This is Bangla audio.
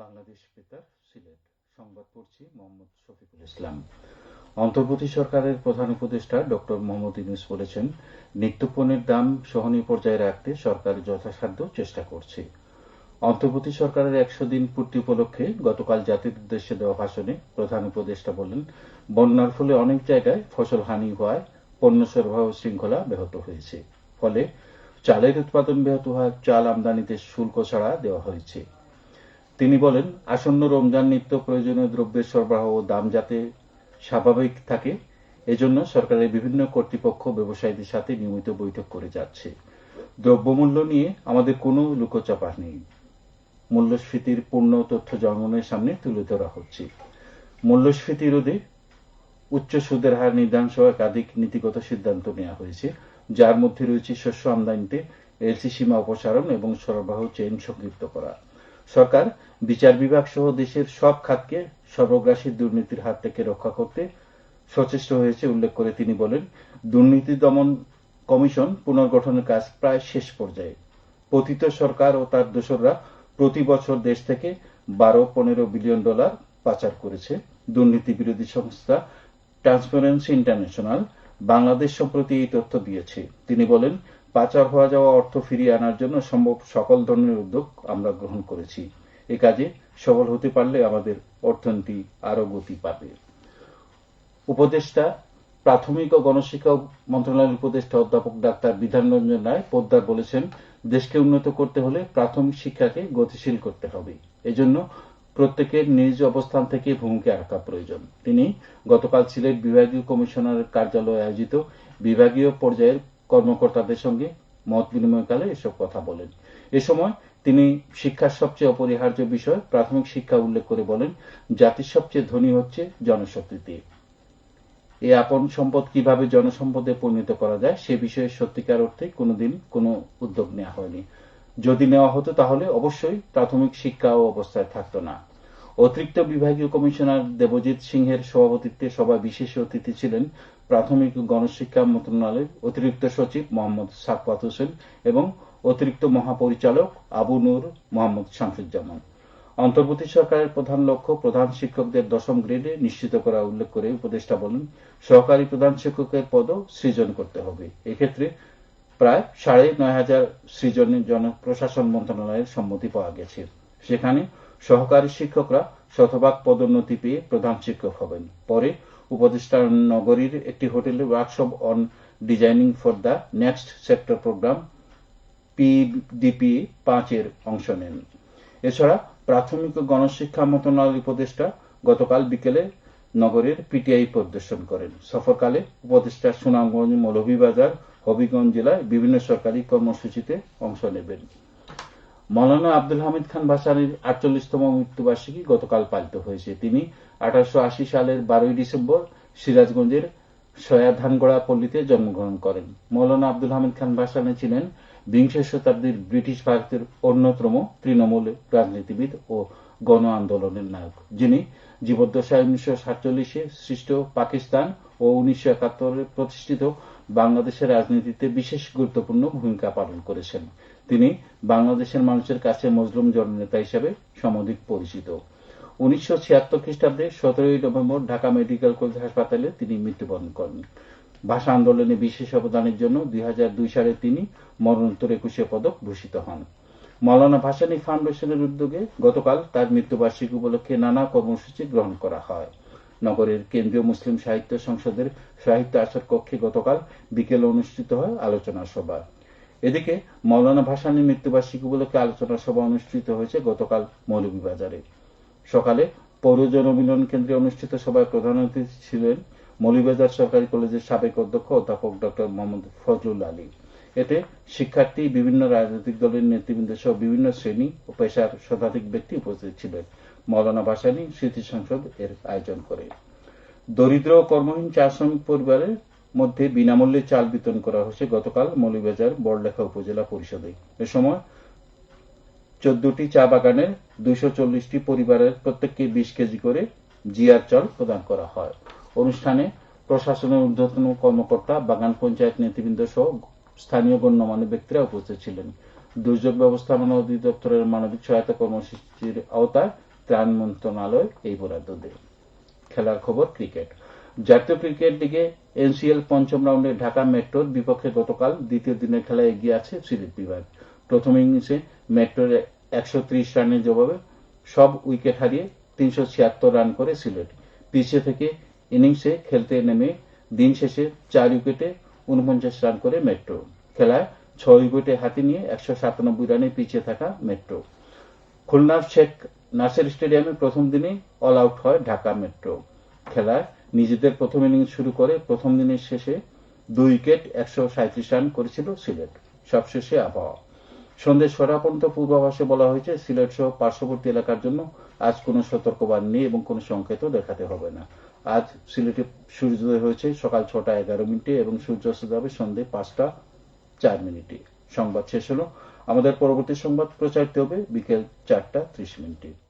বাংলাদেশ বেতার সিলেট সংবাদ পড়ছি মোহাম্মদ শফিকুল ইসলাম। অন্তর্বর্তী সরকারের প্রধান উপদেষ্টা ডক্টর মোহাম্মদ ইউনূস বলেছেন, নিত্যপণ্যের দাম সহনীয় পর্যায়ে রাখতে সরকার যথাসাধ্য চেষ্টা করছে। অন্তর্বর্তী সরকারের 100 দিন পূর্তি উপলক্ষে গতকাল জাতির উদ্দেশ্যে দেওয়া ভাষণে প্রধান উপদেষ্টা বলেন, বন্যার ফলে অনেক জায়গায় ফসল হানি হওয়ায় পণ্য সরবরাহ শৃঙ্খলা ব্যাহত হয়েছে। ফলে চালের উৎপাদন ব্যাহত হওয়ায় চাল আমদানিতে শুল্ক ছাড়া দেওয়া হয়েছে। তিনি বলেন, আসন্ন রমজান নিত্য প্রয়োজনীয় দ্রব্যের সরবরাহ ও দাম যাতে স্বাভাবিক থাকে এজন্য সরকারের বিভিন্ন কর্তৃপক্ষ ব্যবসায়ীদের সাথে নিয়মিত বৈঠক করে যাচ্ছে। দ্রব্যমূল্য নিয়ে আমাদের কোনো লুকোচাপা নেই। মূল্যস্ফীতির পূর্ণ তথ্য জনগণের সামনে তুলে ধরা হচ্ছে। মূল্যস্ফীতি রোধে উচ্চ সুদের হার নির্ধারণ সহ একাধিক নীতিগত সিদ্ধান্ত নেওয়া হয়েছে, যার মধ্যে রয়েছে শস্য আমদানিতে এলসি সীমা অপসারণ এবং সরবরাহ চেইন সংক্ষিপ্ত করা। সরকার বিচার বিভাগ সহ দেশের সব খাতকে সর্বগ্রাসী দুর্নীতির হাত থেকে রক্ষা করতে সচেষ্ট হয়েছে উল্লেখ করে তিনি বলেন, দুর্নীতি দমন কমিশন পুনর্গঠনের কাজ প্রায় শেষ পর্যায়ে। পতিত সরকার ও তার দোসররা প্রতি বছর দেশ থেকে 12-15 বিলিয়ন ডলার পাচার করেছে। দুর্নীতি বিরোধী সংস্থা ট্রান্সপারেন্সি ইন্টারন্যাশনাল বাংলাদেশ সম্প্রতি এই তথ্য দিয়েছে। তিনি বলেন, পাচার হওয়া যাওয়া অর্থ ফিরিয়ে আনার জন্য সম্ভব সকল ধরনের উদ্যোগ আমরা গ্রহণ করেছি। এ কাজে সফল হতে পারলে আমাদের অর্থনীতি আরো গতি পাবে। উপদেষ্টা প্রাথমিক ও গণশিক্ষা মন্ত্রণালয়ের উপদেষ্টা অধ্যাপক ডাক্তার বিধান রঞ্জন রায় পোদ্দার বলেছেন, দেশকে উন্নত করতে হলে প্রাথমিক শিক্ষাকে গতিশীল করতে হবে। এজন্য প্রত্যেকের নিজ অবস্থান থেকে ভূমিকা রাখা প্রয়োজন। তিনি গতকাল সিলেট বিভাগীয় কমিশনারের কার্যালয়ে আয়োজিত বিভাগীয় পর্যায়ের কর্মকর্তাদের সঙ্গে মত বিনিময়কালে এসব কথা বলেন। এ সময় তিনি শিক্ষার সবচেয়ে অপরিহার্য বিষয় প্রাথমিক শিক্ষা উল্লেখ করে বলেন, জাতির সবচেয়ে ধনী হচ্ছে জনশক্তিতে। এই আপন সম্পদ কিভাবে জনসম্পদে পরিণত করা যায় সে বিষয়ে সত্যিকার অর্থে কোনোদিন কোনো উদ্যোগ নেওয়া হয়নি। যদি নেওয়া হতো তাহলে অবশ্যই প্রাথমিক শিক্ষা ও অবস্থায় থাকত না। অতিরিক্ত বিভাগীয় কমিশনার দেবজিৎ সিংহের সভাপতিত্বে সভায় বিশেষ অতিথি ছিলেন প্রাথমিক ও গণশিক্ষা মন্ত্রণালয়ের অতিরিক্ত সচিব মোহাম্মদ সাখাওয়াত হোসেন এবং অতিরিক্ত মহাপরিচালক আবু নূর মোহাম্মদ শামসুজ্জামান। অন্তর্বর্তী সরকারের প্রধান লক্ষ্য প্রধান শিক্ষকদের 10ম গ্রেডে নিশ্চিত করা উল্লেখ করে উপদেষ্টা বলেন, সহকারী প্রধান শিক্ষকের পদও সৃজন করতে হবে। এক্ষেত্রে প্রায় 9,500 সৃজনের জনপ্রশাসন মন্ত্রণালয়ের সম্মতি পাওয়া গেছে। সেখানে সহকারী শিক্ষকরা শতভাগ পদোন্নতি পেয়ে প্রধান শিক্ষক হবেন। পরে উপদেষ্টা নগরীর একটি হোটেলে workshop on designing for the next sector program PDP 5-এর অংশ নেন। এছাড়া প্রাথমিক ও গণশিক্ষা মন্ত্রণালয়ের উপদেষ্টা গতকাল বিকেলে নগরের পিটিআই পরিদর্শন করেন। সফরকালে উপদেষ্টা সুনামগঞ্জ, মৌলভীবাজার, হবিগঞ্জ জেলায় বিভিন্ন সরকারি কর্মসূচিতে অংশ নেবেন। মৌলানা আব্দুল হামিদ খান ভাসানীর 48তম মৃত্যুবার্ষিকী গতকাল পালিত হয়েছে। তিনি 1880 সালের 12 ডিসেম্বর সিরাজগঞ্জের সয়াধানগড়া পল্লীতে জন্মগ্রহণ করেন। মৌলানা আব্দুল হামিদ খান ভাসানী ছিলেন বিংশ শতাব্দীর ব্রিটিশ ভারতের অন্যতম তৃণমূল রাজনীতিবিদ ও গণ আন্দোলনের নায়ক, যিনি জীবদ্দশায় 1947-এ সৃষ্ট পাকিস্তান ও 1971-এ প্রতিষ্ঠিত বাংলাদেশের রাজনীতিতে বিশেষ গুরুত্বপূর্ণ ভূমিকা পালন করেছেন। তিনি বাংলাদেশের মানুষের কাছে মজলুম জননেতা হিসেবে সমধিক পরিচিত। 1976 খ্রিস্টাব্দে 17 নভেম্বর ঢাকা মেডিকেল কলেজ হাসপাতালে তিনি মৃত্যুবরণ করেন। ভাষা আন্দোলনে বিশেষ অবদানের জন্য 2002 সালে তিনি মরণোত্তর 21 পদক ভূষিত হন। মৌলানা ভাসানী ফাউন্ডেশনের উদ্যোগে গতকাল তার মৃত্যুবার্ষিকী উপলক্ষে নানা কর্মসূচি গ্রহণ করা হয়। নগরের কেন্দ্রীয় মুসলিম সাহিত্য সংসদের সাহিত্য আসর কক্ষে গতকাল বিকেলে অনুষ্ঠিত হয় আলোচনা সভা। এদিকে মৌলানা ভাসানীর মৃত্যুবার্ষিকী উপলক্ষে আলোচনা সভা অনুষ্ঠিত হয়েছে গতকাল মৌলভীবাজারে। সকালে পৌর জনমিলন কেন্দ্রে অনুষ্ঠিত সভায় প্রধান অতিথি ছিলেন মৌলভীবাজার সরকারি কলেজের সাবেক অধ্যক্ষ অধ্যাপক ডক্টর মোহাম্মদ ফজলুল আলী। এতে শিক্ষার্থী, বিভিন্ন রাজনৈতিক দলের নেতৃবৃন্দ সহ বিভিন্ন শ্রেণী ও পেশার শতাধিক ব্যক্তি উপস্থিত ছিলেন। মৌলানা ভাসানী স্মৃতি সংসদ এর আয়োজন করে। দরিদ্র ও কর্মহীন চা শ্রমিক পরিবারের মধ্যে বিনামূল্যে চাল বিতরণ করা হয়েছে গতকাল মৌলভীবাজার বড়লেখা উপজেলা পরিষদে। এ সময় 14টি চা বাগানের 240টি পরিবারের প্রত্যেককে 20 কেজি করে জিআর চাল প্রদান করা হয়। অনুষ্ঠানে প্রশাসনের ঊর্ধ্বতন কর্মকর্তা, বাগান পঞ্চায়েত নেতৃবৃন্দ সহ স্থানীয় গণ্যমান্য ব্যক্তিরা উপস্থিত ছিলেন। দুর্যোগ ব্যবস্থাপনা অধিদপ্তরের মানবিক সহায়তা কর্মসূচির আওতায় ত্রাণ মন্ত্রণালয় এই বরাদ্দ দেয়। খেলার খবর ক্রিকেট। জাতীয় ক্রিকেট লিগে এনসিএল পঞ্চম রাউন্ডে ঢাকা মেট্রোর বিপক্ষে গতকাল দ্বিতীয় দিনের খেলায় এগিয়ে আছে সিলেট বিভাগ। প্রথম ইনিংসে মেট্রোর 130 রানের জবাবে সব উইকেট হারিয়ে 376 রান করে সিলেট। পিছিয়ে থেকে ইনিংসে খেলতে নেমে দিন শেষে 4 উইকেটে 49 রান করে মেট্রো। খেলায় 6 উইকেটে হাতে নিয়ে 197 রানে পিছিয়ে থাকা মেট্রো। খুলনার শেখ নাসের স্টেডিয়ামে প্রথম দিনেই অল আউট হয় ঢাকা মেট্রো। খেলায় নিজেদের প্রথম ইনিংস শুরু করে প্রথম দিনের শেষে 2 উইকেট 137 রান করেছিল সিলেট। সবশেষে আবহাওয়া। সন্ধ্যে 6টা পর্যন্ত পূর্বাভাসে বলা হয়েছে সিলেট সহ পার্শ্ববর্তী এলাকার জন্য আজ কোনো সতর্কবার্তা নেই এবং কোনো সংকেতও দেখাতে হবে না। আজ সিলেটে সূর্যোদয় হয়েছে সকাল 6টা11 এবং সূর্যাস্ত যাবে সন্ধ্যে 5টা4 সংবাদ শেষ হলো। আমাদের পরবর্তী সংবাদ প্রচারিত হবে বিকেল 4টা30।